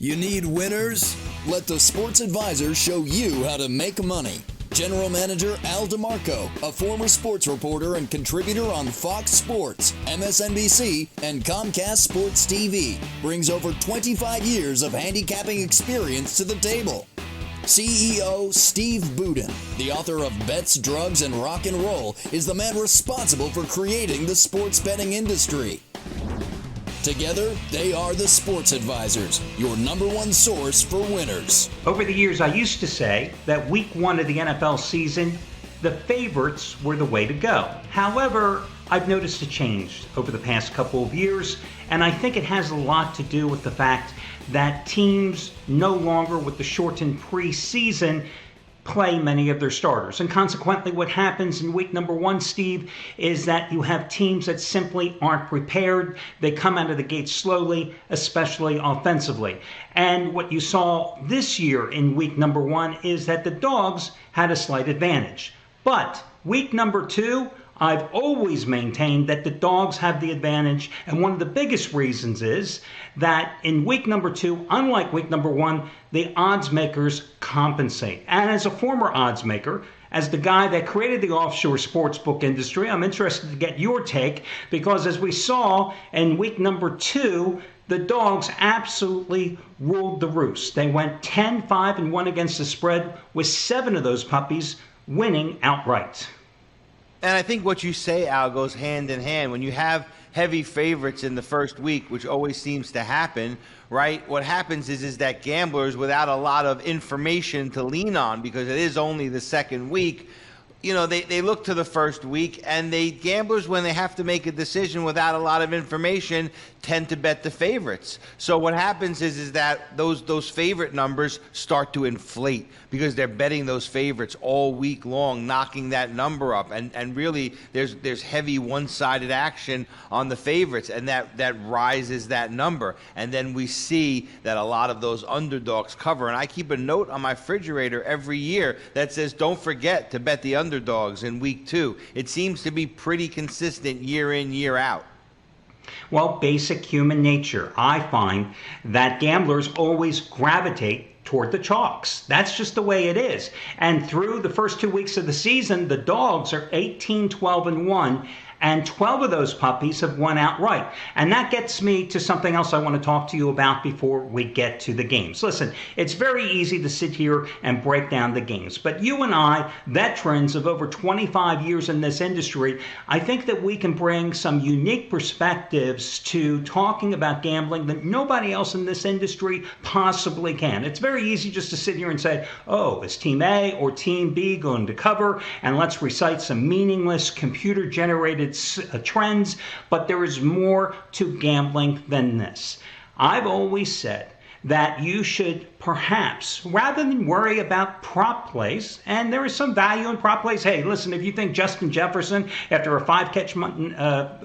You need winners? Let the Sports Advisor show you how to make money. General Manager Al DeMarco, a former sports reporter and contributor on Fox Sports, MSNBC, and Comcast Sports TV, brings over 25 years of handicapping experience to the table. CEO Steve Budin, the author of Bets, Drugs, and Rock and Roll, is the man responsible for creating the sports betting industry. Together, they are the Sports Advisors, your number one source for winners. Over the years, I used to say that week one of the NFL season, the favorites were the way to go. However, I've noticed a change over the past couple of years, and I think it has a lot to do with the fact that teams no longer, with the shortened preseason, play many of their starters. And consequently, what happens in week number one, Steve, is that you have teams that simply aren't prepared. They come out of the gate slowly, especially offensively. And what you saw this year in week number one is that the Dogs had a slight advantage. But week number two, I've always maintained that the Dogs have the advantage, and one of the biggest reasons is that in week number two, unlike week number one, the odds makers compensate. And as a former odds maker, as the guy that created the offshore sportsbook industry, I'm interested to get your take, because as we saw in week number two, the Dogs absolutely ruled the roost. They went 10-5-1 against the spread, with 7 of those puppies winning outright. And I think what you say, Al, goes hand in hand. When you have heavy favorites in the first week, which always seems to happen, right? What happens is that gamblers, without a lot of information to lean on, because it is only the second week, you know, they look to the first week, and gamblers, when they have to make a decision without a lot of information, tend to bet the favorites. So what happens is that those favorite numbers start to inflate because they're betting those favorites all week long, knocking that number up. And really, there's heavy one-sided action on the favorites, and that rises that number. And then we see that a lot of those underdogs cover. And I keep a note on my refrigerator every year that says, don't forget to bet the underdogs in week two. It seems to be pretty consistent year in, year out. Well, basic human nature. I find that gamblers always gravitate toward the chalks. That's just the way it is. And through the first 2 weeks of the season, the Dogs are 18-12-1. And 12 of those puppies have won outright. And that gets me to something else I want to talk to you about before we get to the games. Listen, it's very easy to sit here and break down the games. But you and I, veterans of over 25 years in this industry, I think that we can bring some unique perspectives to talking about gambling that nobody else in this industry possibly can. It's very easy just to sit here and say, oh, is Team A or Team B going to cover? And let's recite some meaningless computer-generated trends, but there is more to gambling than this. I've always said that you should perhaps, rather than worry about prop plays, and there is some value in prop plays. Hey, listen, if you think Justin Jefferson, after a 5-catch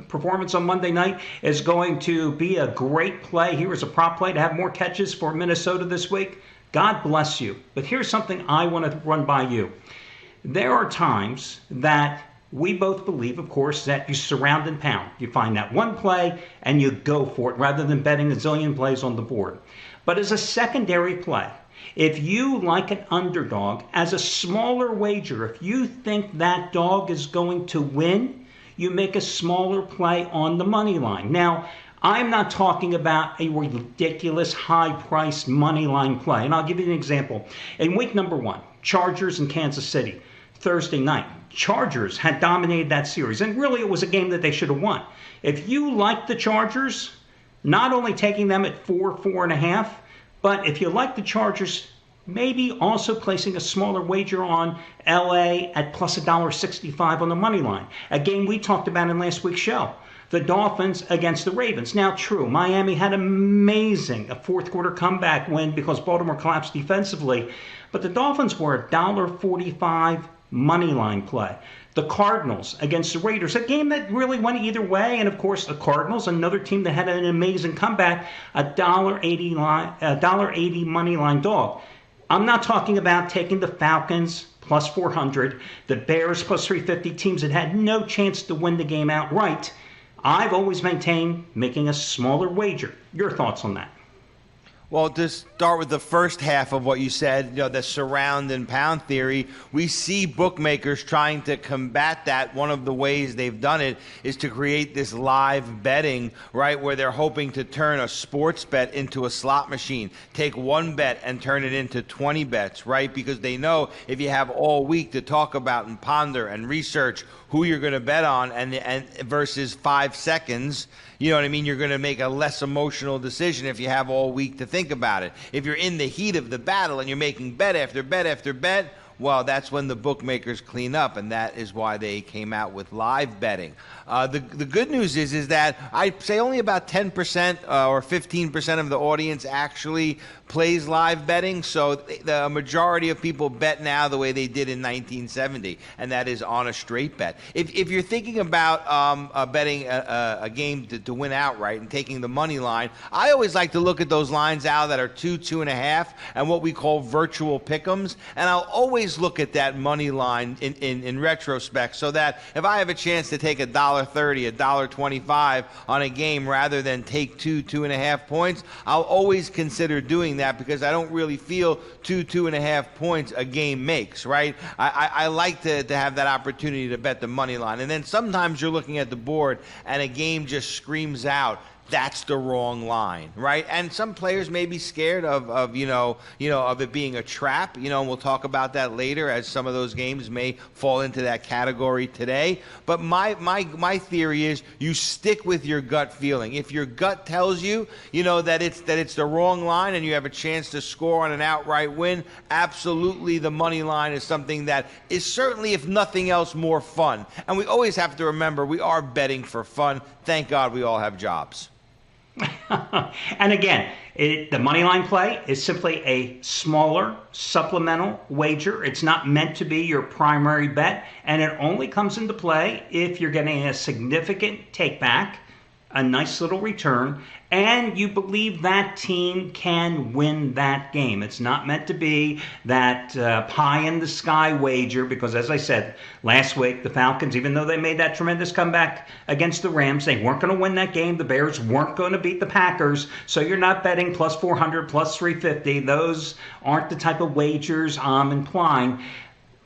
performance on Monday night, is going to be a great play, here is a prop play to have more catches for Minnesota this week, God bless you. But here's something I want to run by you. There are times that we both believe, of course, that you surround and pound. You find that one play and you go for it rather than betting a zillion plays on the board. But as a secondary play, if you like an underdog, as a smaller wager, if you think that dog is going to win, you make a smaller play on the money line. Now, I'm not talking about a ridiculous high-priced money line play. And I'll give you an example. In week number one, Chargers in Kansas City, Thursday night. Chargers had dominated that series, and really it was a game that they should have won. If you like the Chargers, not only taking them at 4.5, but if you like the Chargers, maybe also placing a smaller wager on LA at plus $1.65 on the money line. A game we talked about in last week's show. The Dolphins against the Ravens. Now, true, Miami had a fourth quarter comeback win because Baltimore collapsed defensively, but the Dolphins were a $1.45 money line play. The Cardinals against the Raiders, a game that really went either way, and of course the Cardinals, another team that had an amazing comeback, a $1.80 money line dog. I'm not talking about taking the Falcons plus 400, the Bears plus 350, teams that had no chance to win the game outright. I've always maintained making a smaller wager. Your thoughts on that? Well, to start with the first half of what you said, the surround and pound theory, we see bookmakers trying to combat that. One of the ways they've done it is to create this live betting, right, where they're hoping to turn a sports bet into a slot machine, take one bet and turn it into 20 bets, right, because they know if you have all week to talk about and ponder and research who you're going to bet on and versus 5 seconds, you know what I mean? You're going to make a less emotional decision if you have all week to think about it. If you're in the heat of the battle and you're making bet after bet after bet, well, that's when the bookmakers clean up, and that is why they came out with live betting. The good news is that I'd say only about 10% or 15% of the audience actually plays live betting. So the majority of people bet now the way they did in 1970, and that is on a straight bet. If you're thinking about betting a game to win outright and taking the money line, I always like to look at those lines out that are 2, 2.5, and what we call virtual pick'ems. And I'll always look at that money line in retrospect, so that if I have a chance to take $1.30, $1.25 on a game rather than take 2.5 points, I'll always consider doing that, because I don't really feel 2.5 points a game makes, right? I like to have that opportunity to bet the money line. And then sometimes you're looking at the board and a game just screams out, that's the wrong line, right? And some players may be scared of it being a trap, and we'll talk about that later, as some of those games may fall into that category today. But my theory is you stick with your gut feeling. If your gut tells you, that it's the wrong line and you have a chance to score on an outright win, absolutely the money line is something that is certainly, if nothing else, more fun. And we always have to remember we are betting for fun. Thank God we all have jobs. And again, the money line play is simply a smaller supplemental wager. It's not meant to be your primary bet, and it only comes into play if you're getting a significant take back, a nice little return, and you believe that team can win that game. It's not meant to be that pie-in-the-sky wager, because as I said last week, the Falcons, even though they made that tremendous comeback against the Rams, they weren't going to win that game. The Bears weren't going to beat the Packers, so you're not betting plus 400, plus 350. Those aren't the type of wagers I'm implying.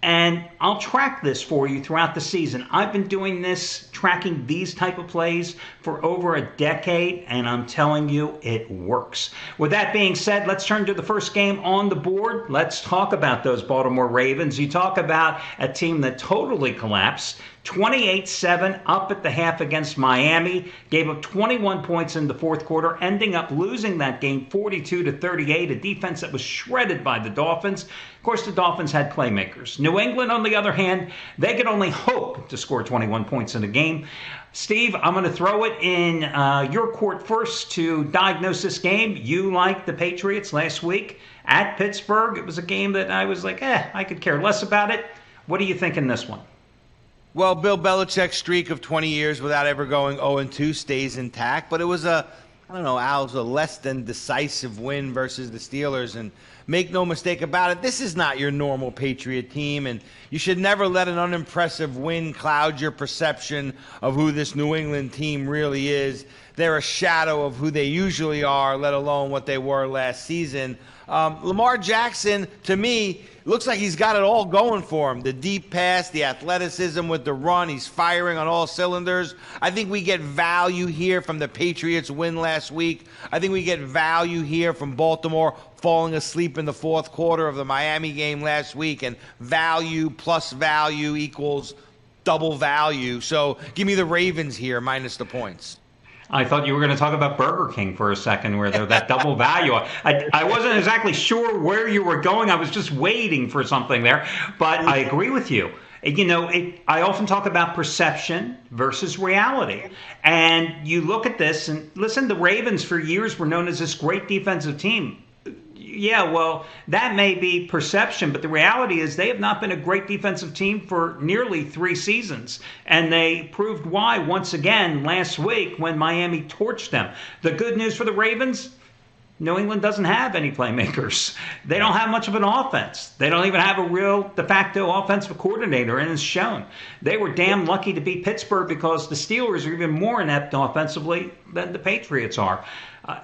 And I'll track this for you throughout the season. I've been doing this, tracking these type of plays for over a decade, and I'm telling you, it works. With that being said, let's turn to the first game on the board. Let's talk about those Baltimore Ravens. You talk about a team that totally collapsed. 28-7 up at the half against Miami, gave up 21 points in the fourth quarter, ending up losing that game 42-38, a defense that was shredded by the Dolphins. Of course, the Dolphins had playmakers. New England, on the other hand, they could only hope to score 21 points in a game. Steve, I'm going to throw it in your court first to diagnose this game. You liked the Patriots last week at Pittsburgh. It was a game that I was like, I could care less about it. What do you think in this one? Well, Bill Belichick's streak of 20 years without ever going 0-2 stays intact, but it was Al, it was a less than decisive win versus the Steelers, and make no mistake about it, this is not your normal Patriot team, and you should never let an unimpressive win cloud your perception of who this New England team really is. They're a shadow of who they usually are, let alone what they were last season. Lamar Jackson, to me, looks like he's got it all going for him. The deep pass, the athleticism with the run. He's firing on all cylinders. I think we get value here from the Patriots' win last week. I think we get value here from Baltimore falling asleep in the fourth quarter of the Miami game last week. And value plus value equals double value. So give me the Ravens here minus the points. I thought you were going to talk about Burger King for a second, where that double value. I wasn't exactly sure where you were going. I was just waiting for something there. But I agree with you. I often talk about perception versus reality. And you look at this and listen, the Ravens for years were known as this great defensive team. Yeah, well, that may be perception, but the reality is they have not been a great defensive team for nearly 3 seasons. And they proved why once again last week when Miami torched them. The good news for the Ravens, New England doesn't have any playmakers. They don't have much of an offense. They don't even have a real de facto offensive coordinator, and it's shown. They were damn lucky to beat Pittsburgh because the Steelers are even more inept offensively than the Patriots are.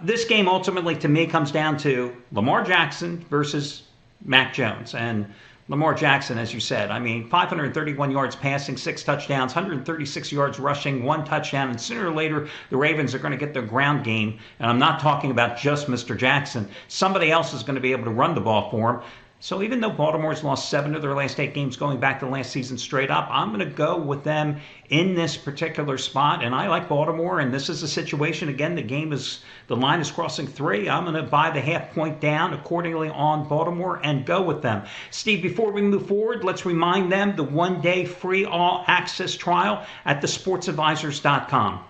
This game ultimately, to me, comes down to Lamar Jackson versus Mac Jones. And Lamar Jackson, as you said, 531 yards passing, 6 touchdowns, 136 yards rushing, 1 touchdown, and sooner or later the Ravens are going to get their ground game. And I'm not talking about just Mr. Jackson. Somebody else is going to be able to run the ball for him. So even though Baltimore's lost 7 of their last 8 games going back to last season straight up, I'm going to go with them in this particular spot. And I like Baltimore, and this is a situation, again, the line is crossing 3. I'm going to buy the half-point down accordingly on Baltimore and go with them. Steve, before we move forward, let's remind them the 1-day free all-access trial at thesportsadvisors.com.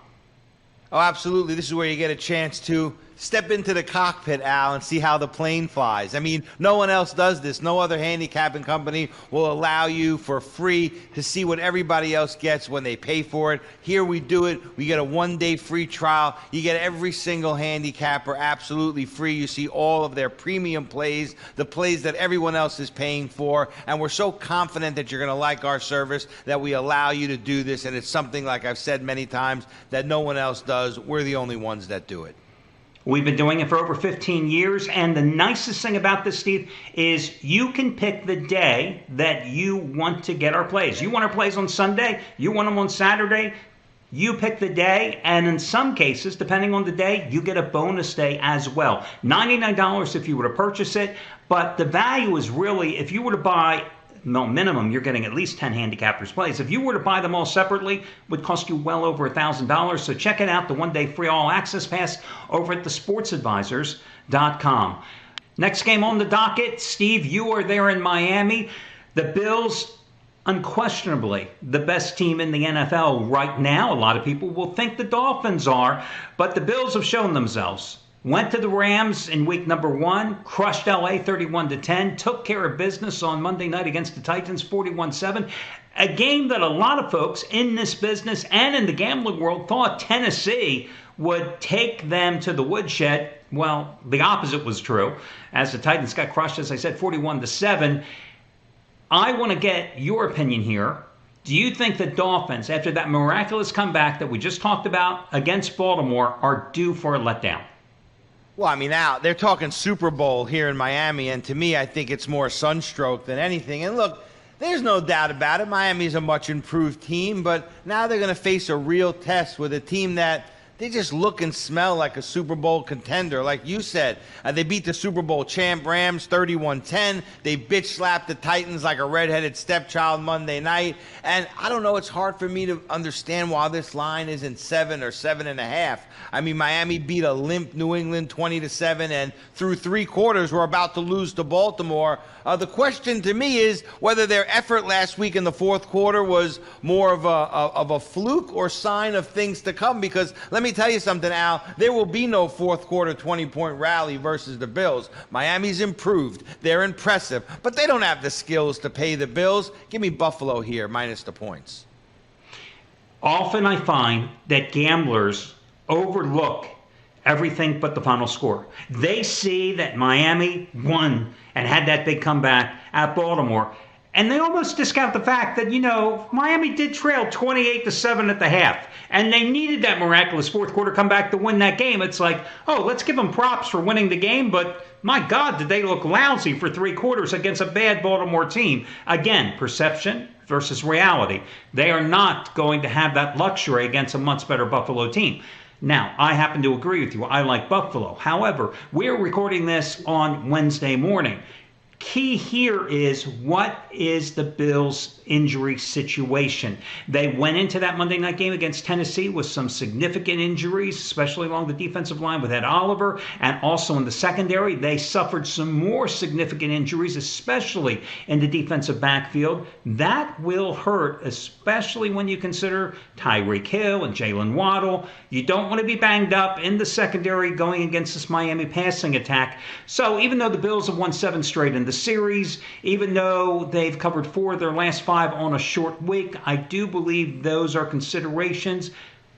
Oh, absolutely. This is where you get a chance to step into the cockpit, Al, and see how the plane flies. No one else does this. No other handicapping company will allow you for free to see what everybody else gets when they pay for it. Here we do it. We get a 1-day free trial. You get every single handicapper absolutely free. You see all of their premium plays, the plays that everyone else is paying for. And we're so confident that you're going to like our service that we allow you to do this. And it's something, like I've said many times, that no one else does. We're the only ones that do it. We've been doing it for over 15 years, and the nicest thing about this, Steve, is you can pick the day that you want to get our plays. You want our plays on Sunday, you want them on Saturday, you pick the day, and in some cases, depending on the day, you get a bonus day as well. $99 if you were to purchase it, but the value is really, if you were to buy minimum, you're getting at least 10 handicappers plays. If you were to buy them all separately, it would cost you well over $1,000. So check it out, the 1-day free all access pass over at thesportsadvisors.com. Next game on the docket, Steve, you are there in Miami. The Bills, unquestionably the best team in the NFL right now. A lot of people will think the Dolphins are, but the Bills have shown themselves. Went to the Rams in week number 1, crushed LA 31-10, took care of business on Monday night against the Titans 41-7. A game that a lot of folks in this business and in the gambling world thought Tennessee would take them to the woodshed. Well, the opposite was true, as the Titans got crushed, as I said, 41-7. I want to get your opinion here. Do you think the Dolphins, after that miraculous comeback that we just talked about against Baltimore, are due for a letdown? Well, Al, they're talking Super Bowl here in Miami, and to me, I think it's more sunstroke than anything. And look, there's no doubt about it. Miami's a much improved team, but now they're going to face a real test with a team that they just look and smell like a Super Bowl contender. Like you said, they beat the Super Bowl champ Rams 31-10. They bitch slapped the Titans like a redheaded stepchild Monday night. And I don't know, it's hard for me to understand why this line isn't 7 or 7.5. Miami beat a limp New England 20-7, and through 3 quarters, we're about to lose to Baltimore. The question to me is whether their effort last week in the 4th quarter was more of a fluke or sign of things to come, because let me tell you something, Al, there will be no 4th quarter 20-point rally versus the Bills. Miami's improved. They're impressive, but they don't have the skills to pay the bills. Give me Buffalo here, minus the points. Often I find that gamblers overlook everything but the final score. They see that Miami won and had that big comeback at Baltimore, and they almost discount the fact that, Miami did trail 28-7 at the half, and they needed that miraculous 4th quarter comeback to win that game. It's like, let's give them props for winning the game, but my God, did they look lousy for 3 quarters against a bad Baltimore team. Again, perception versus reality. They are not going to have that luxury against a much better Buffalo team. Now, I happen to agree with you. I like Buffalo. However, we're recording this on Wednesday morning. Key here is, what is the Bills' injury situation? They went into that Monday night game against Tennessee with some significant injuries, especially along the defensive line with Ed Oliver, and also in the secondary. They suffered some more significant injuries, especially in the defensive backfield. That will hurt, especially when you consider Tyreek Hill and Jalen Waddle. You don't want to be banged up in the secondary going against this Miami passing attack. So even though the Bills have won 7 straight in the series, even though they've covered 4 of their last 5 on a short week, I do believe those are considerations.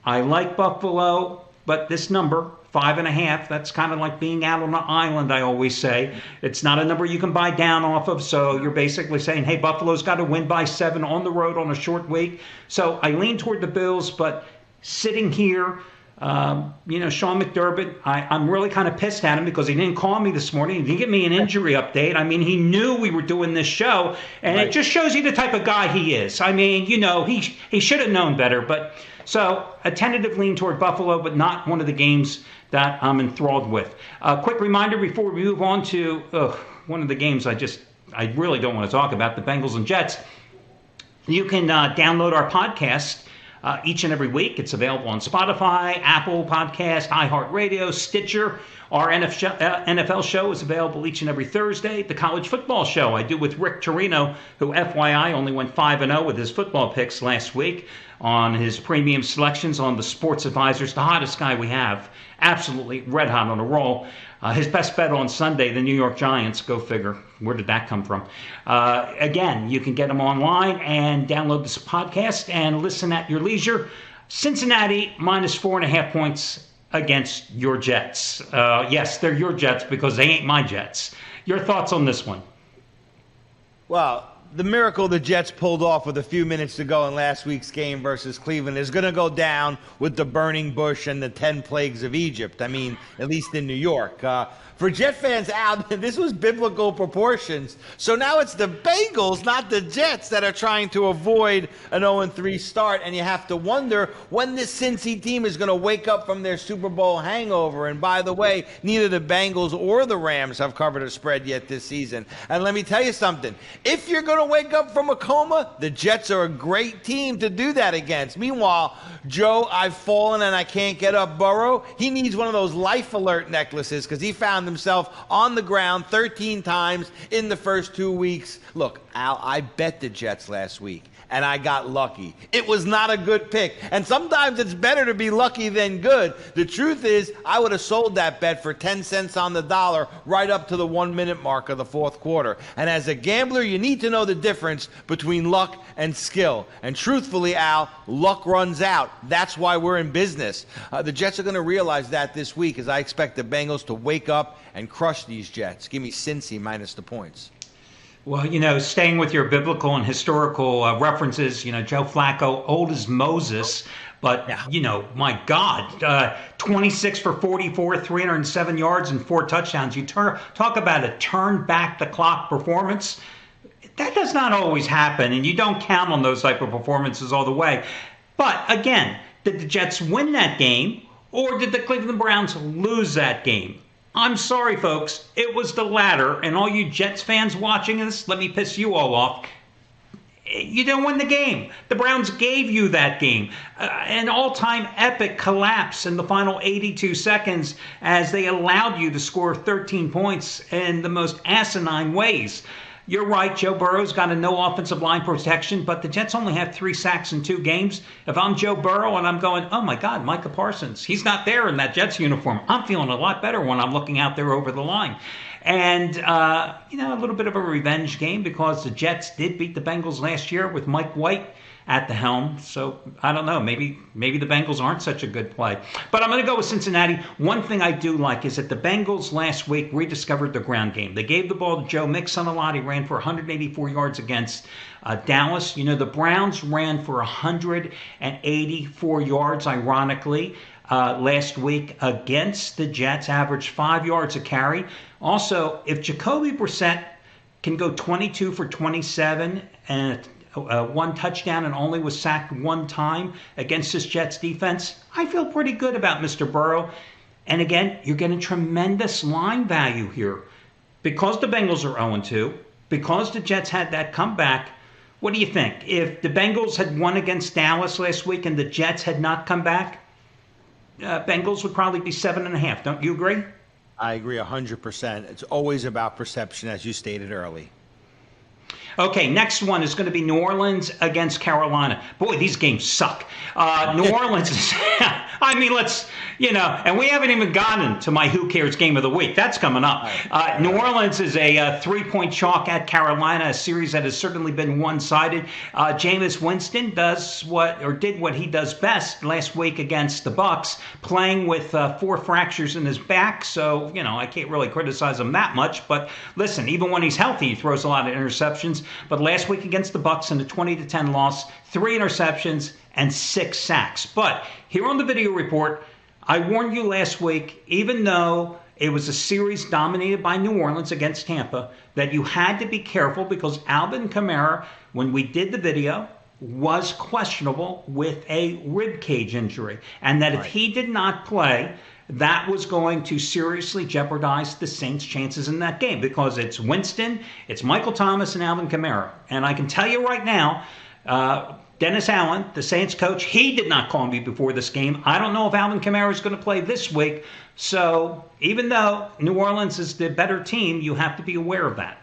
I like Buffalo, but this number, 5.5. That's kind of like being out on an island, I always say. It's not a number you can buy down off of, so you're basically saying, hey, Buffalo's got to win by 7 on the road on a short week. So I lean toward the Bills, but sitting here, Sean McDermott, I'm really kind of pissed at him because he didn't call me this morning. He didn't give me an injury update. I mean, he knew we were doing this show, and It just shows you the type of guy he is. I mean, he should have known better. But so a tentative lean toward Buffalo, but not one of the games that I'm enthralled with. A quick reminder before we move on to one of the games I really don't want to talk about, the Bengals and Jets. You can download our podcast each and every week. It's available on Spotify, Apple Podcast, iHeartRadio, Stitcher. Our NFL show is available each and every Thursday. The college football show I do with Rick Torino, who, FYI, only went 5-0 with his football picks last week on his premium selections on the Sports Advisors, the hottest guy we have. Absolutely red hot on a roll. His best bet on Sunday, the New York Giants. Go figure. Where did that come from? Again, you can get them online and download this podcast and listen at your leisure. Cincinnati minus 4.5 points against your Jets. Yes, they're your Jets because they ain't my Jets. Your thoughts on this one? Well, the miracle the Jets pulled off with a few minutes to go in last week's game versus Cleveland is going to go down with the burning bush and the 10 plagues of Egypt. I mean, at least in New York. For Jet fans out, this was biblical proportions. So now it's the Bengals, not the Jets, that are trying to avoid an 0-3 start. And you have to wonder when this Cincy team is going to wake up from their Super Bowl hangover. And by the way, neither the Bengals or the Rams have covered a spread yet this season. And let me tell you something. If you're going to wake up from a coma, the Jets are a great team to do that against. Meanwhile, Joe, I've fallen and I can't get up Burrow. He needs one of those life alert necklaces because he found himself on the ground 13 times in the first 2 weeks. Look, Al, I bet the Jets last week, and I got lucky. It was not a good pick, and sometimes it's better to be lucky than good. The truth is, I would have sold that bet for 10 cents on the dollar right up to the 1-minute mark of the fourth quarter. And as a gambler, you need to know the difference between luck and skill. And truthfully, Al, luck runs out. That's why we're in business. The Jets are going to realize that this week, as I expect the Bengals to wake up and crush these Jets. Give me Cincy minus the points. Well, staying with your biblical and historical references, Joe Flacco, old as Moses, but, my God, 26 for 44, 307 yards and 4 touchdowns. You talk about a turn back the clock performance. That does not always happen, and you don't count on those type of performances all the way. But, again, did the Jets win that game, or did the Cleveland Browns lose that game? I'm sorry, folks. It was the latter. And all you Jets fans watching this, let me piss you all off. You didn't win the game. The Browns gave you that game. An all-time epic collapse in the final 82 seconds as they allowed you to score 13 points in the most asinine ways. You're right, Joe Burrow's got a no offensive line protection, but the Jets only have 3 sacks in 2 games. If I'm Joe Burrow and I'm going, oh my God, Micah Parsons, he's not there in that Jets uniform. I'm feeling a lot better when I'm looking out there over the line. And, a little bit of a revenge game because the Jets did beat the Bengals last year with Mike White at the helm. So I don't know, maybe the Bengals aren't such a good play. But I'm going to go with Cincinnati. One thing I do like is that the Bengals last week rediscovered the ground game. They gave the ball to Joe Mixon a lot. He ran for 184 yards against Dallas. The Browns ran for 184 yards, ironically, last week against the Jets, averaged 5 yards a carry. Also, if Jacoby Brissett can go 22 for 27 and 1 touchdown and only was sacked 1 time against this Jets defense, I feel pretty good about Mr. Burrow. And again, you're getting tremendous line value here. Because the Bengals are 0-2, because the Jets had that comeback, what do you think? If the Bengals had won against Dallas last week and the Jets had not come back, Bengals would probably be 7.5. Don't you agree? I agree 100%. It's always about perception, as you stated early. Okay, next one is going to be New Orleans against Carolina. Boy, these games suck. New Orleans is, And we haven't even gotten to my Who Cares game of the week. That's coming up. New Orleans is a 3-point chalk at Carolina, a series that has certainly been one-sided. Jameis Winston did what he does best last week against the Bucs, playing with 4 fractures in his back. So, I can't really criticize him that much. But listen, even when he's healthy, he throws a lot of interceptions. But last week against the Bucs in a 20-10 loss, 3 interceptions and 6 sacks. But here on the video report, I warned you last week, even though it was a series dominated by New Orleans against Tampa, that you had to be careful because Alvin Kamara, when we did the video, was questionable with a rib cage injury. And that if he did not play, that was going to seriously jeopardize the Saints' chances in that game because it's Winston, it's Michael Thomas, and Alvin Kamara. And I can tell you right now, Dennis Allen, the Saints coach, he did not call me before this game. I don't know if Alvin Kamara is going to play this week. So even though New Orleans is the better team, you have to be aware of that.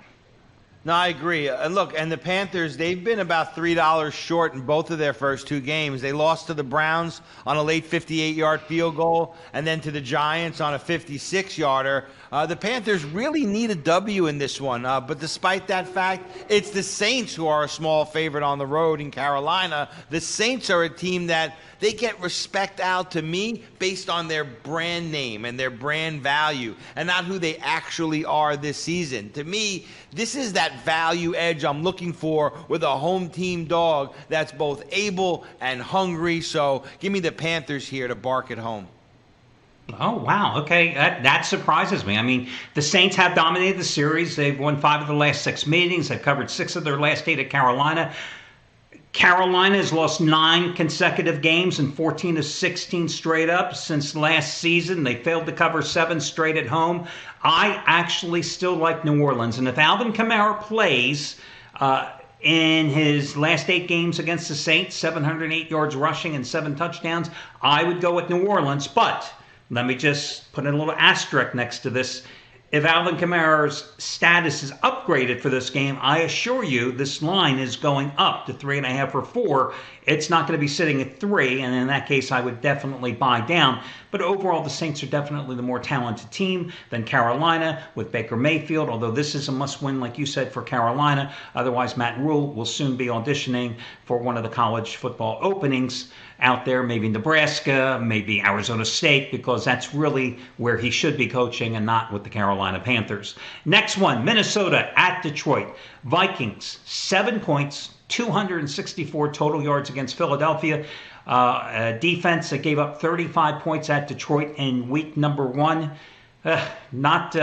No, I agree. And look, and the Panthers, they've been about $3 short in both of their first 2 games. They lost to the Browns on a late 58-yard field goal and then to the Giants on a 56-yarder. The Panthers really need a W in this one. But despite that fact, it's the Saints who are a small favorite on the road in Carolina. The Saints are a team that they get respect out to me based on their brand name and their brand value and not who they actually are this season. To me, this is that value edge I'm looking for with a home team dog that's both able and hungry. So give me the Panthers here to bark at home. Oh, wow. Okay. That surprises me. I mean, the Saints have dominated the series. They've won 5 of the last 6 meetings. They've covered 6 of their last 8 at Carolina. Carolina has lost 9 consecutive games and 14 of 16 straight up since last season. They failed to cover 7 straight at home. I actually still like New Orleans. And if Alvin Kamara plays in his last 8 games against the Saints, 708 yards rushing and 7 touchdowns, I would go with New Orleans. But let me just put a little asterisk next to this. If Alvin Kamara's status is upgraded for this game, I assure you this line is going up to 3.5 or 4. It's not going to be sitting at 3, and in that case, I would definitely buy down. But overall, the Saints are definitely the more talented team than Carolina with Baker Mayfield, although this is a must-win, like you said, for Carolina. Otherwise, Matt Rule will soon be auditioning for one of the college football openings out there, maybe Nebraska, maybe Arizona State, because that's really where he should be coaching and not with the Carolina Panthers. Next one, Minnesota at Detroit. Vikings, 7 points, 264 total yards against Philadelphia. A defense that gave up 35 points at Detroit in week number 1. That's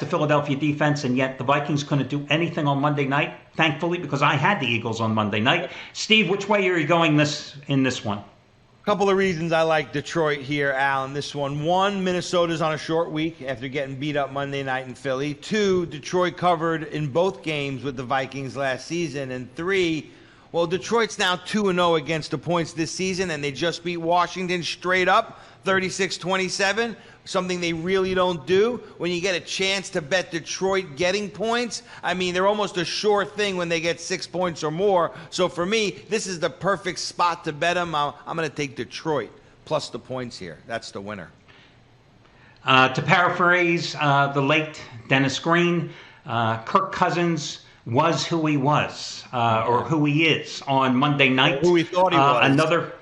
the Philadelphia defense, and yet the Vikings couldn't do anything on Monday night, thankfully, because I had the Eagles on Monday night. Steve, which way are you going in this one? Couple of reasons I like Detroit here, Al, in this one. 1, Minnesota's on a short week after getting beat up Monday night in Philly. 2, Detroit covered in both games with the Vikings last season. And 3, well, Detroit's now 2-0 against the points this season, and they just beat Washington straight up, 36-27. Something they really don't do. When you get a chance to bet Detroit getting points, I mean, they're almost a sure thing when they get 6 points or more. So for me, this is the perfect spot to bet them. I'm going to take Detroit plus the points here. That's the winner. To paraphrase the late Dennis Green, Kirk Cousins was who he was, or who he is on Monday night. Who he thought he was.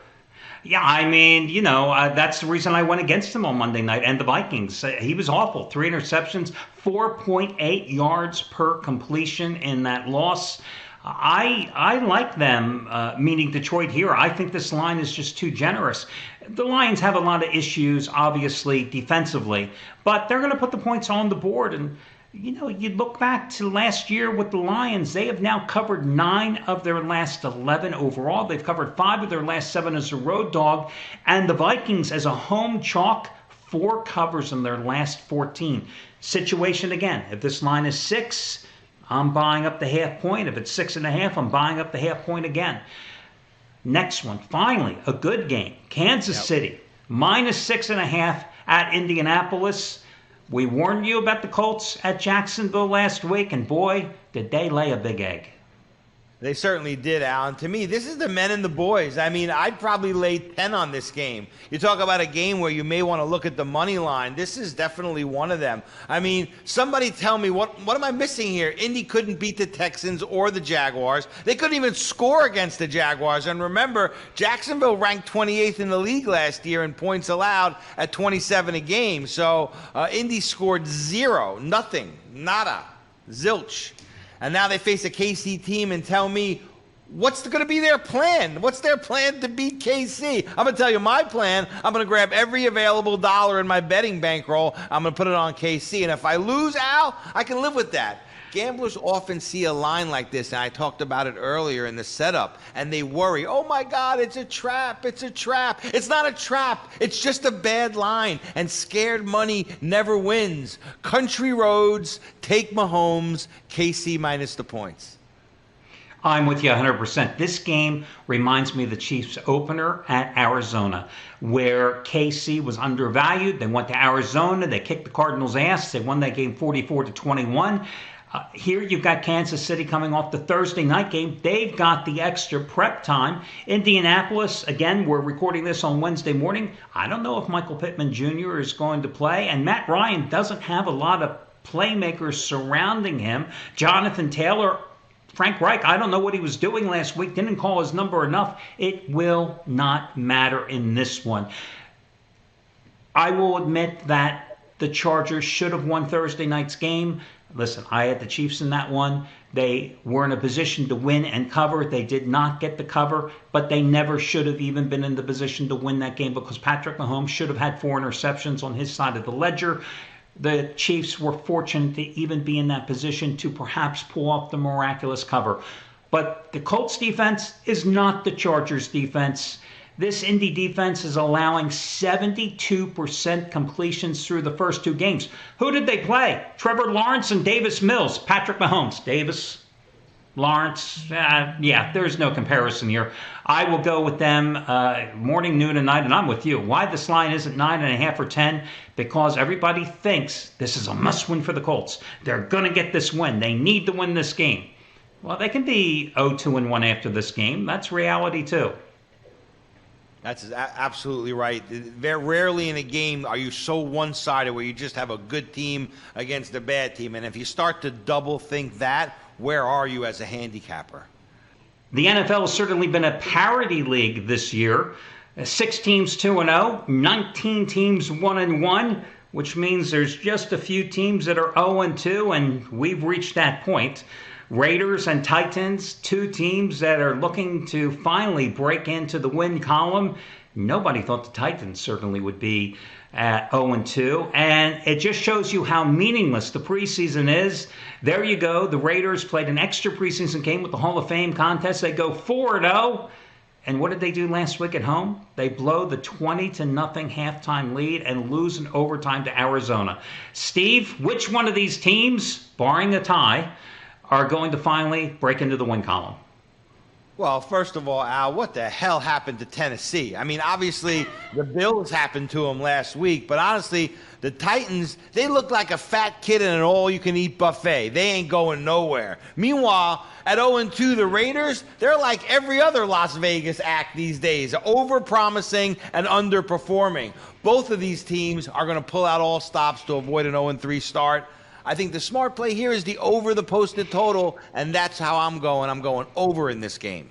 Yeah, I mean, that's the reason I went against him on Monday night and the Vikings. He was awful. 3 interceptions, 4.8 yards per completion in that loss. I like them, meaning Detroit here. I think this line is just too generous. The Lions have a lot of issues, obviously, defensively, but they're going to put the points on the board. And you look back to last year with the Lions, they have now covered 9 of their last 11 overall. They've covered 5 of their last 7 as a road dog. And the Vikings, as a home chalk, 4 covers in their last 14. Situation again, if this line is 6, I'm buying up the half point. If it's 6.5, I'm buying up the half point again. Next one, finally, a good game. Kansas City, -6.5 at Indianapolis. We warned you about the Colts at Jacksonville last week, and boy, did they lay a big egg. They certainly did, Alan. To me, this is the men and the boys. I mean, I'd probably lay 10 on this game. You talk about a game where you may want to look at the money line. This is definitely one of them. I mean, somebody tell me, what am I missing here? Indy couldn't beat the Texans or the Jaguars. They couldn't even score against the Jaguars. And remember, Jacksonville ranked 28th in the league last year in points allowed at 27 a game. So Indy scored 0, nothing, nada, zilch. And now they face a KC team, and tell me, what's going to be their plan? What's their plan to beat KC? I'm going to tell you my plan. I'm going to grab every available dollar in my betting bankroll. I'm going to put it on KC. And if I lose, Al, I can live with that. Gamblers often see a line like this, and I talked about it earlier in the setup, and they worry, oh my God, it's a trap, it's a trap. It's not a trap, it's just a bad line, and scared money never wins. Country roads, take Mahomes, KC minus the points. I'm with you 100%. This game reminds me of the Chiefs opener at Arizona, where KC was undervalued. They went to Arizona, they kicked the Cardinals' ass, they won that game 44-21. Here you've got Kansas City coming off the Thursday night game. They've got the extra prep time. Indianapolis, again, we're recording this on Wednesday morning. I don't know if Michael Pittman Jr. is going to play, and Matt Ryan doesn't have a lot of playmakers surrounding him. Jonathan Taylor, Frank Reich, I don't know what he was doing last week, didn't call his number enough. It will not matter in this one. I will admit that the Chargers should have won Thursday night's game. Listen, I had the Chiefs in that one. They were in a position to win and cover. They did not get the cover, but they never should have even been in the position to win that game because Patrick Mahomes should have had 4 interceptions on his side of the ledger. The Chiefs were fortunate to even be in that position to perhaps pull off the miraculous cover. But the Colts defense is not the Chargers defense. This Indy defense is allowing 72% completions through the first 2 games. Who did they play? Trevor Lawrence and Davis Mills. Patrick Mahomes. Davis, Lawrence. Yeah, there's no comparison here. I will go with them morning, noon, and night, and I'm with you. Why this line isn't 9.5 or 10? Because everybody thinks this is a must-win for the Colts. They're going to get this win. They need to win this game. Well, they can be 0-2-1 after this game. That's reality, too. That's absolutely right. Very rarely in a game are you so one-sided where you just have a good team against a bad team. And if you start to double think that, where are you as a handicapper? The NFL has certainly been a parity league this year. 6 teams 2-0, 19 teams 1-1, which means there's just a few teams that are 0-2, and we've reached that point. Raiders and Titans, 2 teams that are looking to finally break into the win column. Nobody thought the Titans certainly would be at 0-2, and it just shows you how meaningless the preseason is. There you go. The Raiders played an extra preseason game with the Hall of Fame contest. They go 4-0. And what did they do last week at home? They blow the 20-0 halftime lead and lose in overtime to Arizona. Steve, which one of these teams, barring a tie, are going to finally break into the win column? Well, first of all, Al, what the hell happened to Tennessee? I mean, obviously, the Bills happened to them last week, but honestly, the Titans, they look like a fat kid in an all-you-can-eat buffet. They ain't going nowhere. Meanwhile, at 0-2, the Raiders, they're like every other Las Vegas act these days, over-promising and underperforming. Both of these teams are going to pull out all stops to avoid an 0-3 start. I think the smart play here is the over the posted total, and that's how I'm going. I'm going over in this game.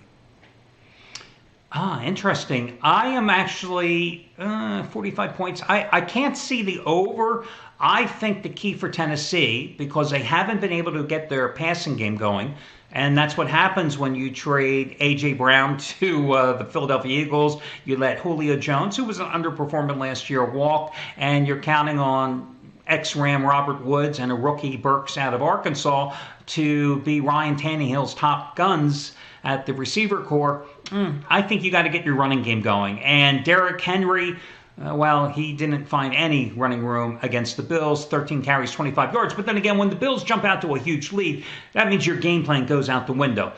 Interesting. I am actually 45 points. I can't see the over. I think the key for Tennessee, because they haven't been able to get their passing game going, and that's what happens when you trade A.J. Brown to the Philadelphia Eagles. You let Julio Jones, who was an underperformer last year, walk, and you're counting on ex-Ram Robert Woods and a rookie Burks out of Arkansas to be Ryan Tannehill's top guns at the receiver corps. I think you got to get your running game going. And Derrick Henry, well, he didn't find any running room against the Bills, 13 carries, 25 yards. But then again, when the Bills jump out to a huge lead, that means your game plan goes out the window.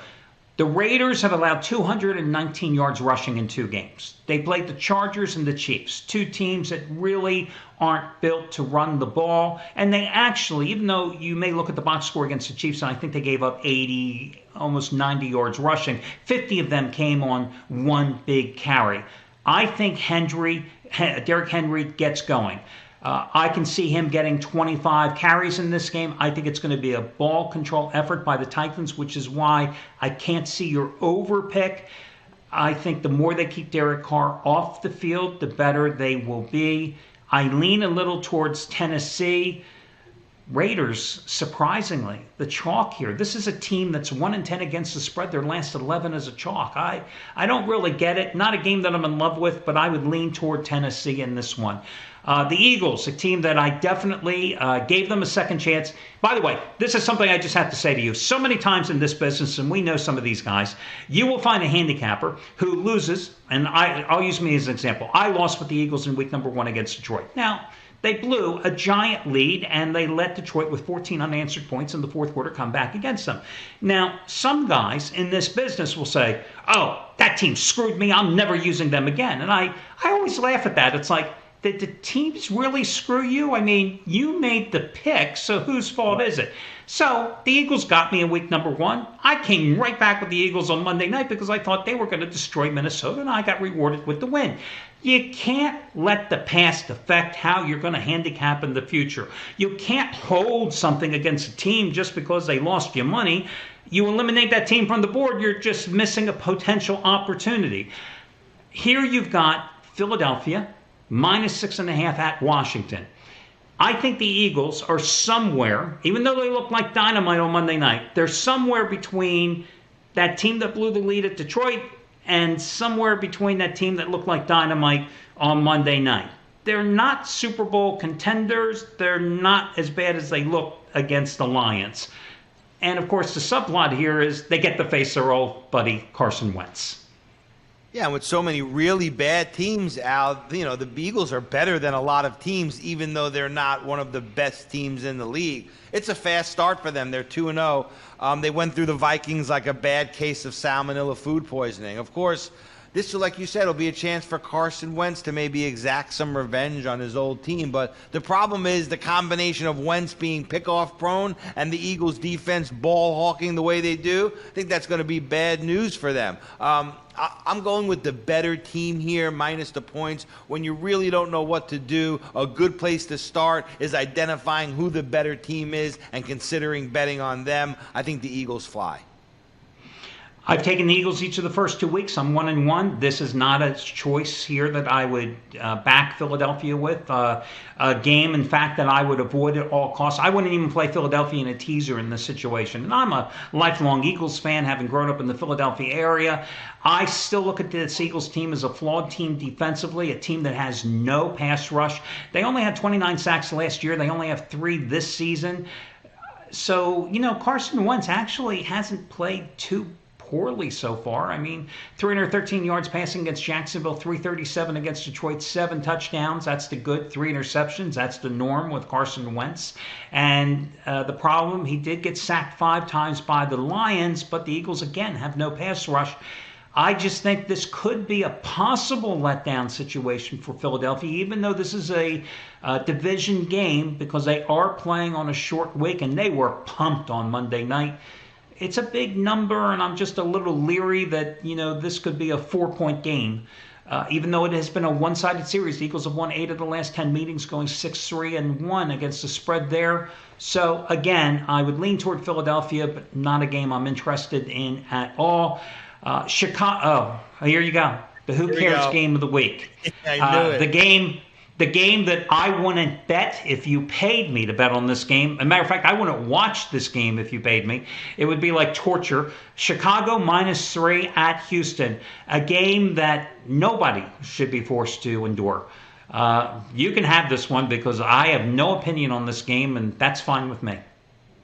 The Raiders have allowed 219 yards rushing in 2 games. They played the Chargers and the Chiefs, 2 teams that really aren't built to run the ball. And they actually, even though you may look at the box score against the Chiefs, and I think they gave up 80, almost 90 yards rushing, 50 of them came on one big carry. I think Derrick Henry gets going. I can see him getting 25 carries in this game. I think it's going to be a ball control effort by the Titans, which is why I can't see your over pick. I think the more they keep Derek Carr off the field, the better they will be. I lean a little towards Tennessee. Raiders, surprisingly, the chalk here. This is a team that's 1-10 against the spread. Their last 11 as a chalk. I don't really get it. Not a game that I'm in love with, but I would lean toward Tennessee in this one. The Eagles, a team that I definitely gave them a second chance. By the way, this is something I just have to say to you. So many times in this business, and we know some of these guys, you will find a handicapper who loses, and I'll use me as an example. I lost with the Eagles in week number 1 against Detroit. Now, they blew a giant lead, and they let Detroit with 14 unanswered points in the fourth quarter come back against them. Now, some guys in this business will say, oh, that team screwed me. I'm never using them again. And I always laugh at that. It's like, did the teams really screw you? I mean, you made the pick, so whose fault is it? So the Eagles got me in week number 1. I came right back with the Eagles on Monday night because I thought they were going to destroy Minnesota, and I got rewarded with the win. You can't let the past affect how you're going to handicap in the future. You can't hold something against a team just because they lost you money. You eliminate that team from the board, you're just missing a potential opportunity. Here you've got Philadelphia, -6.5 at Washington. I think the Eagles are somewhere, even though they look like dynamite on Monday night, they're somewhere between that team that blew the lead at Detroit and somewhere between that team that looked like dynamite on Monday night. They're not Super Bowl contenders. They're not as bad as they look against the Lions. And, of course, the subplot here is they get to face their old buddy Carson Wentz. Yeah, and with so many really bad teams, Al, the Eagles are better than a lot of teams, even though they're not one of the best teams in the league. It's a fast start for them. They're 2-0. They went through the Vikings like a bad case of salmonella food poisoning. Of course, this, like you said, will be a chance for Carson Wentz to maybe exact some revenge on his old team. But the problem is the combination of Wentz being pickoff prone and the Eagles defense ball hawking the way they do. I think that's going to be bad news for them. I'm going with the better team here, minus the points. When you really don't know what to do, a good place to start is identifying who the better team is and considering betting on them. I think the Eagles fly. I've taken the Eagles each of the first 2 weeks. I'm 1-1. This is not a choice here that I would back Philadelphia with. A game, in fact, that I would avoid at all costs. I wouldn't even play Philadelphia in a teaser in this situation. And I'm a lifelong Eagles fan, having grown up in the Philadelphia area. I still look at this Eagles team as a flawed team defensively, a team that has no pass rush. They only had 29 sacks last year. They only have 3 this season. So, Carson Wentz actually hasn't played too poorly so far. I mean, 313 yards passing against Jacksonville, 337 against Detroit, 7 touchdowns. That's the good. 3 interceptions. That's the norm with Carson Wentz. And the problem, he did get sacked 5 times by the Lions, but the Eagles, again, have no pass rush. I just think this could be a possible letdown situation for Philadelphia, even though this is a division game, because they are playing on a short week, and they were pumped on Monday night. It's a big number, and I'm just a little leery that, this could be a 4-point game. Even though it has been a one-sided series, the Eagles have won 8 of the last 10 meetings, going 6-3-1 against the spread there. So, again, I would lean toward Philadelphia, but not a game I'm interested in at all. Chicago, here you go. The Who Cares game of the week. I knew it. The game that I wouldn't bet if you paid me to bet on this game. As a matter of fact, I wouldn't watch this game if you paid me. It would be like torture. Chicago -3 at Houston. A game that nobody should be forced to endure. You can have this one because I have no opinion on this game, and that's fine with me.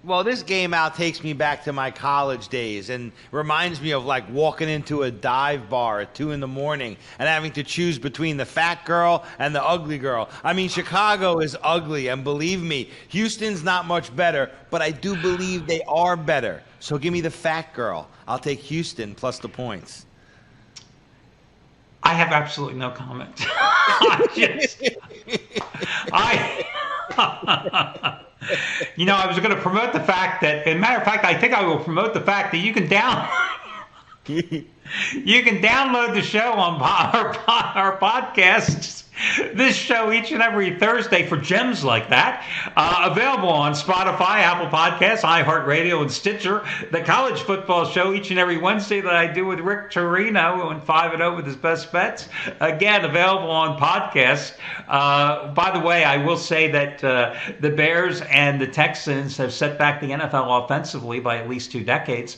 Well, this game out takes me back to my college days and reminds me of like walking into a dive bar at 2 a.m. and having to choose between the fat girl and the ugly girl. I mean, Chicago is ugly, and believe me, Houston's not much better, but I do believe they are better. So give me the fat girl. I'll take Houston plus the points. I have absolutely no comment. I was going to promote the fact that, as a matter of fact, I think I will promote the fact that you can download the show on our podcasts. This show each and every Thursday for gems like that. Available on Spotify, Apple Podcasts, iHeartRadio, and Stitcher. The college football show each and every Wednesday that I do with Rick Torino on 5-0 with his best bets. Again, available on podcasts. By the way, I will say that the Bears and the Texans have set back the NFL offensively by at least 2 decades.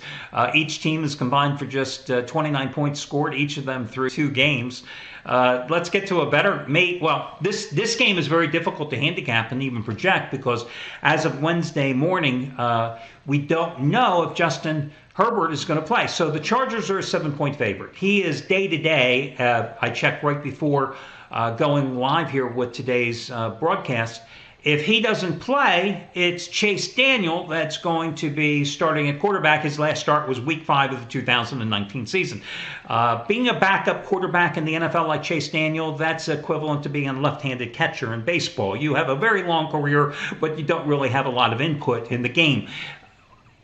Each team is combined for just 29 points scored, each of them through 2 games. Let's get to a better mate. Well, this game is very difficult to handicap and even project because as of Wednesday morning, we don't know if Justin Herbert is going to play. So the Chargers are a 7-point favorite. He is day to day. I checked right before going live here with today's broadcast. If he doesn't play, it's Chase Daniel that's going to be starting at quarterback. His last start was Week 5 of the 2019 season. Being a backup quarterback in the NFL like Chase Daniel, that's equivalent to being a left-handed catcher in baseball. You have a very long career, but you don't really have a lot of input in the game.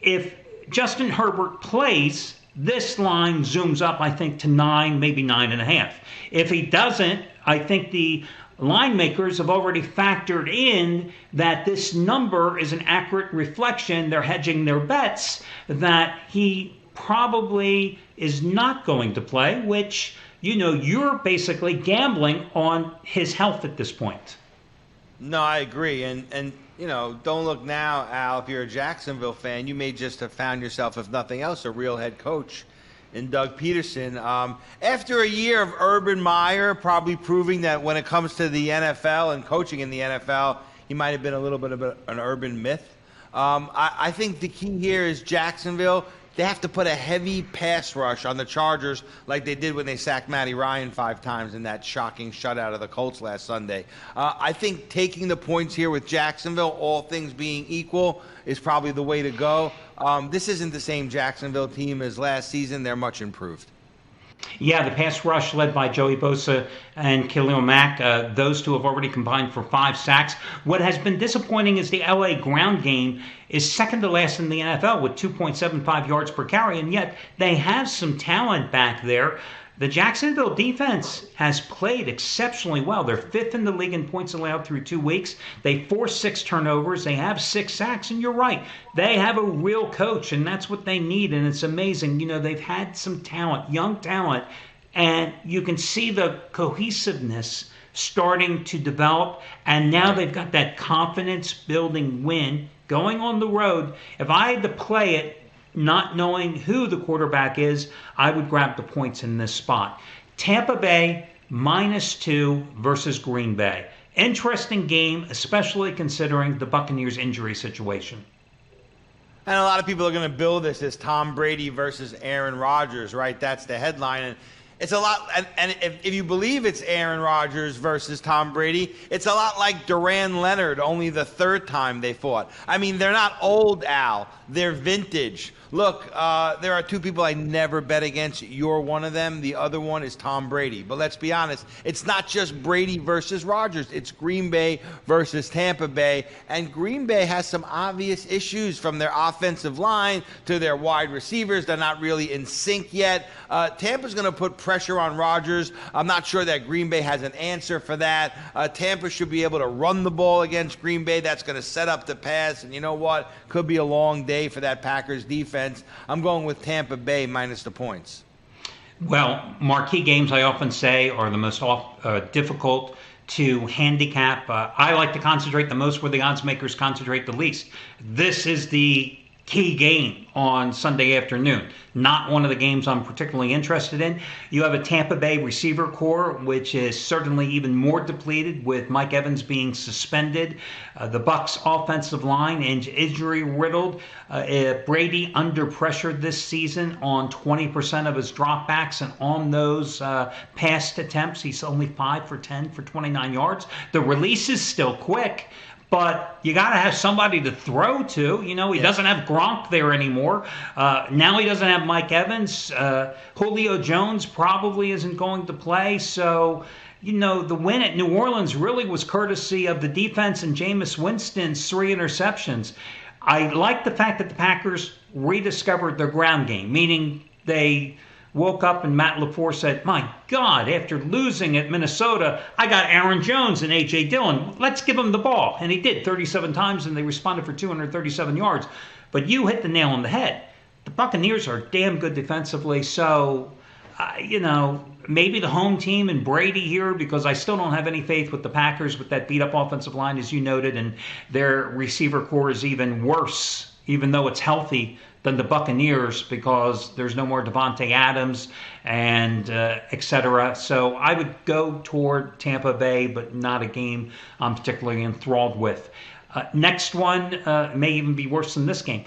If Justin Herbert plays, this line zooms up, I think, to 9, maybe 9.5. If he doesn't, I think the line makers have already factored in that this number is an accurate reflection. They're hedging their bets that he probably is not going to play, which, you're basically gambling on his health at this point. No, I agree. And don't look now, Al, if you're a Jacksonville fan, you may just have found yourself, if nothing else, a real head coach in Doug Peterson. After a year of Urban Meyer probably proving that when it comes to the NFL and coaching in the NFL, he might have been a little bit of an urban myth. I think the key here is Jacksonville. They have to put a heavy pass rush on the Chargers like they did when they sacked Matty Ryan 5 times in that shocking shutout of the Colts last Sunday. I think taking the points here with Jacksonville, all things being equal, is probably the way to go. This isn't the same Jacksonville team as last season. They're much improved. Yeah, the pass rush led by Joey Bosa and Khalil Mack, those two have already combined for 5 sacks. What has been disappointing is the LA ground game is second to last in the NFL with 2.75 yards per carry, and yet they have some talent back there. The Jacksonville defense has played exceptionally well. They're 5th in the league in points allowed through 2 weeks. They forced 6 turnovers. They have 6 sacks. And you're right. They have a real coach, and that's what they need. And it's amazing. They've had some talent, young talent, and you can see the cohesiveness starting to develop. And now they've got that confidence-building win going on the road. If I had to play it, not knowing who the quarterback is, I would grab the points in this spot. Tampa Bay -2 versus Green Bay. Interesting game, especially considering the Buccaneers' injury situation. And a lot of people are going to bill this as Tom Brady versus Aaron Rodgers, right? That's the headline. And it's a lot, and if you believe it's Aaron Rodgers versus Tom Brady, it's a lot like Duran Leonard, only the 3rd time they fought. I mean, they're not old, Al. They're vintage. Look, there are 2 people I never bet against. You're one of them. The other one is Tom Brady. But let's be honest, it's not just Brady versus Rodgers. It's Green Bay versus Tampa Bay. And Green Bay has some obvious issues from their offensive line to their wide receivers. They're not really in sync yet. Tampa's going to put pressure on Rodgers. I'm not sure that Green Bay has an answer for that. Tampa should be able to run the ball against Green Bay. That's going to set up the pass. And you know what? Could be a long day for that Packers defense. I'm going with Tampa Bay minus the points. Well, marquee games, I often say, are the most difficult to handicap. I like to concentrate the most where the odds makers concentrate the least. This is the key game on Sunday afternoon. Not one of the games I'm particularly interested in. You have a Tampa Bay receiver core, which is certainly even more depleted with Mike Evans being suspended. The Bucks offensive line injury riddled. Brady under pressure this season on 20% of his dropbacks, and on those past attempts, he's only 5 for 10 for 29 yards. The release is still quick, but you got to have somebody to throw to. You know, he doesn't have Gronk there anymore. Now he doesn't have Mike Evans. Julio Jones probably isn't going to play. So, you know, the win at New Orleans really was courtesy of the defense and Jameis Winston's 3 interceptions. I like the fact that the Packers rediscovered their ground game, meaning they woke up and Matt LaFleur said, my God, after losing at Minnesota, I got Aaron Jones and A.J. Dillon. Let's give him the ball. And he did 37 times, and they responded for 237 yards. But you hit the nail on the head. The Buccaneers are damn good defensively. So, you know, maybe the home team and Brady here, because I still don't have any faith with the Packers with that beat-up offensive line, as you noted, and their receiver core is even worse, even though it's healthy, than the Buccaneers, because there's no more Devontae Adams and et cetera. So I would go toward Tampa Bay, but not a game I'm particularly enthralled with. Next one may even be worse than this game.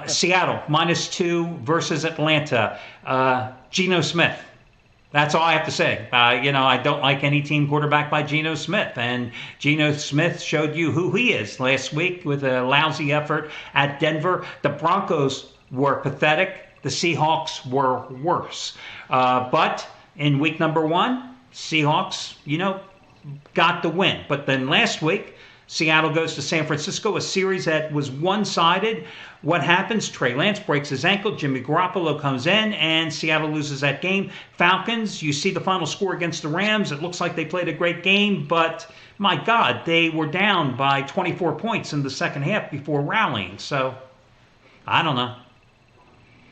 Seattle, -2 versus Atlanta. Geno Smith. That's all I have to say. You know, I don't like any team quarterback by Geno Smith. And Geno Smith showed you who he is last week with a lousy effort at Denver. The Broncos were pathetic. The Seahawks were worse. But in week number 1, Seahawks, you know, got the win. But then last week, Seattle goes to San Francisco, a series that was one-sided. What happens? Trey Lance breaks his ankle. Jimmy Garoppolo comes in, and Seattle loses that game. Falcons, you see the final score against the Rams. It looks like they played a great game, but my God, they were down by 24 points in the second half before rallying. So, I don't know.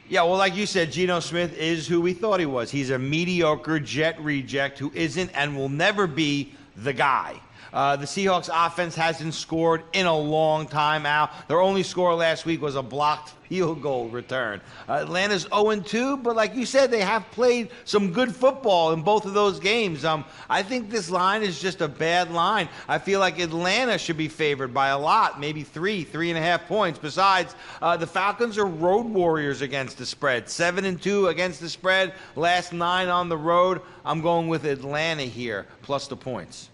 Yeah, well, like you said, Geno Smith is who we thought he was. He's a mediocre jet reject who isn't and will never be the guy. The Seahawks offense hasn't scored in a long time, Al. Their only score last week was a blocked field goal return. Atlanta's 0-2, but like you said, they have played some good football in both of those games. I think this line is just a bad line. I feel like Atlanta should be favored by a lot, maybe 3.5 points. Besides, the Falcons are road warriors against the spread. 7-2 against the spread, last 9 on the road. I'm going with Atlanta here, plus the points.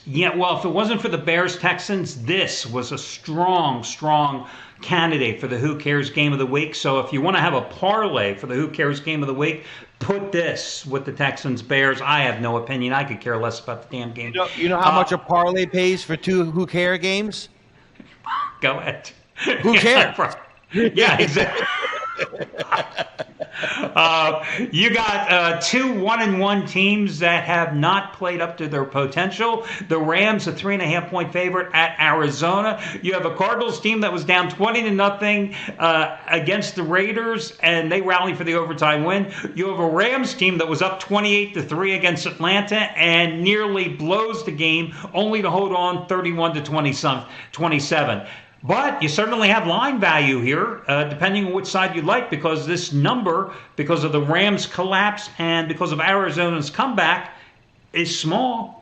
Yeah, well, if it wasn't for the Bears-Texans, this was a strong candidate for the Who Cares Game of the Week. So if you want to have a parlay for the Who Cares Game of the Week, put this with the Texans-Bears. I have no opinion. I could care less about the damn game. You know how much a parlay pays for 2 Who Care games? Go ahead. Who cares? Yeah, exactly. You got 2 1-1 teams that have not played up to their potential. The Rams, a 3.5-point favorite at Arizona. You have a Cardinals team that was down 20-0 against the Raiders, and they rallied for the overtime win. You have a Rams team that was up 28-3 against Atlanta and nearly blows the game, only to hold on 31-27. But you certainly have line value here, depending on which side you like, because this number, because of the Rams' collapse and because of Arizona's comeback, is small.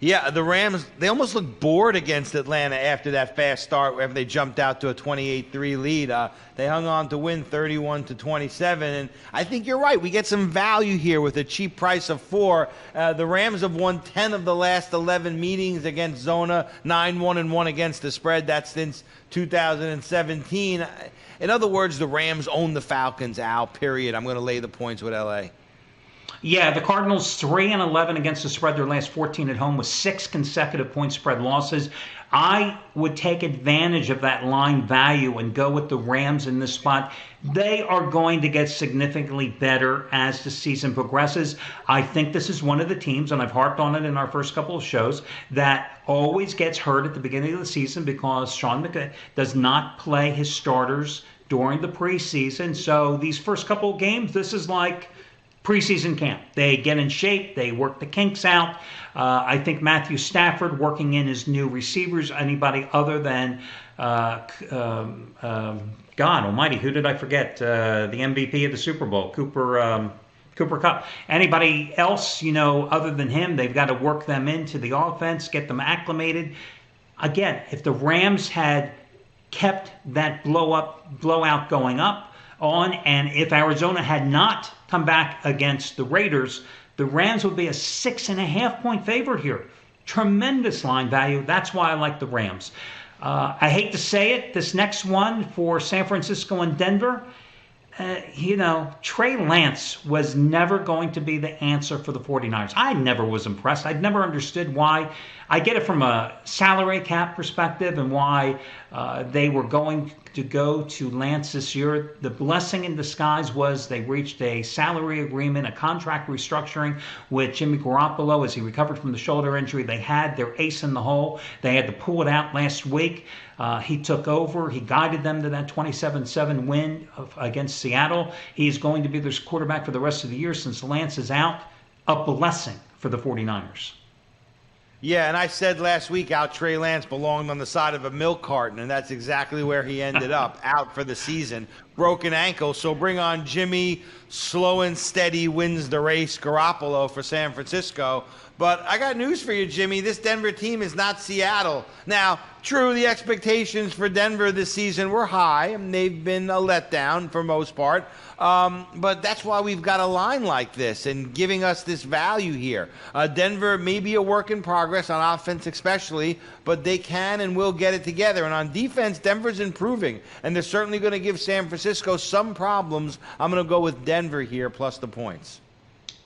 Yeah, the Rams, they almost looked bored against Atlanta after that fast start, whenever they jumped out to a 28-3 lead. They hung on to win 31-27, and I think you're right. We get some value here with a cheap price of 4. The Rams have won 10 of the last 11 meetings against Zona, 9-1-1 against the spread. That's since 2017. In other words, the Rams own the Falcons, Al, period. I'm going to lay the points with L.A. Yeah, the Cardinals 3-11 against the spread, their last 14 at home with 6 consecutive point spread losses. I would take advantage of that line value and go with the Rams in this spot. They are going to get significantly better as the season progresses. I think this is one of the teams, and I've harped on it in our first couple of shows, that always gets hurt at the beginning of the season because Sean McVay does not play his starters during the preseason. So these first couple of games, this is like preseason camp. They get in shape. They work the kinks out. I think Matthew Stafford working in his new receivers. Anybody other than God Almighty, who did I forget? The MVP of the Super Bowl, Cooper Kupp. Anybody else, other than him, they've got to work them into the offense, get them acclimated. Again, if the Rams had kept that blowout going on, and if Arizona had not come back against the Raiders, the Rams would be a 6.5-point favorite here. Tremendous line value. That's why I like the Rams. I hate to say it, this next one for San Francisco and Denver, Trey Lance was never going to be the answer for the 49ers. I never was impressed. I'd never understood why. I get it from a salary cap perspective and why they were going to go to Lance this year. The blessing in disguise was they reached a salary agreement, a contract restructuring with Jimmy Garoppolo as he recovered from the shoulder injury. They had their ace in the hole. They had to pull it out last week. He took over. He guided them to that 27-7 win against Seattle. He's going to be their quarterback for the rest of the year since Lance is out. A blessing for the 49ers. Yeah, and I said last week how Trey Lance belonged on the side of a milk carton, and that's exactly where he ended up, out for the season. Broken ankle, so bring on Jimmy, slow and steady wins the race, Garoppolo for San Francisco. But I got news for you, Jimmy. This Denver team is not Seattle. Now, true, the expectations for Denver this season were high, and they've been a letdown for most part. But that's why we've got a line like this and giving us this value here. Denver may be a work in progress on offense especially, but they can and will get it together. And on defense, Denver's improving, and they're certainly going to give San Francisco some problems. I'm going to go with Denver here plus the points.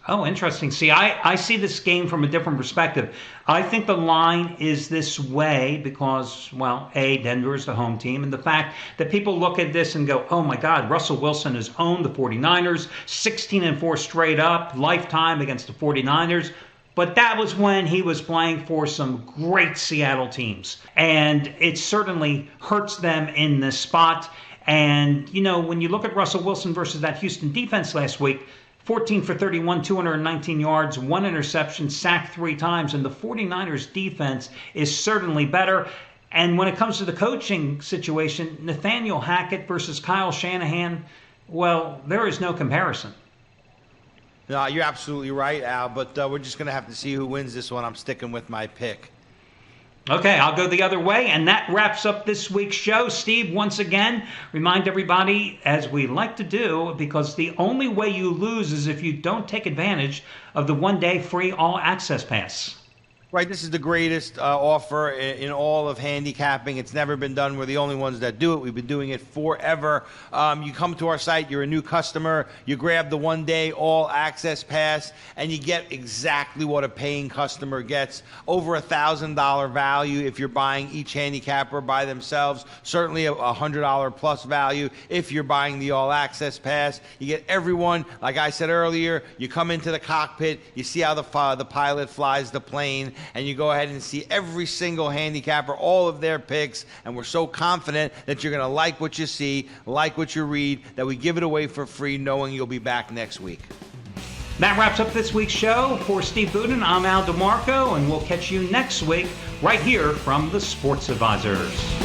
Oh, interesting. See, I see this game from a different perspective. I think the line is this way because, well, A, Denver is the home team, and the fact that people look at this and go, oh my God, Russell Wilson has owned the 49ers, 16-4 straight up, lifetime against the 49ers. But that was when he was playing for some great Seattle teams. And it certainly hurts them in this spot. And, when you look at Russell Wilson versus that Houston defense last week, 14 for 31, 219 yards, 1 interception, sacked 3 times, and the 49ers defense is certainly better. And when it comes to the coaching situation, Nathaniel Hackett versus Kyle Shanahan, well, there is no comparison. No, you're absolutely right, Al, but we're just going to have to see who wins this one. I'm sticking with my pick. Okay, I'll go the other way, and that wraps up this week's show. Steve, once again, remind everybody, as we like to do, because the only way you lose is if you don't take advantage of the one-day free all-access pass. Right, this is the greatest offer in all of handicapping. It's never been done. We're the only ones that do it. We've been doing it forever. You come to our site, you're a new customer, you grab the one-day all-access pass, and you get exactly what a paying customer gets. Over $1,000 value if you're buying each handicapper by themselves. Certainly a $100 plus value if you're buying the all-access pass. You get everyone, like I said earlier, you come into the cockpit, you see how the pilot flies the plane, and you go ahead and see every single handicapper, all of their picks, and we're so confident that you're going to like what you see, like what you read, that we give it away for free knowing you'll be back next week. That wraps up this week's show. For Steve Budin, I'm Al DeMarco, and we'll catch you next week right here from the Sports Advisors.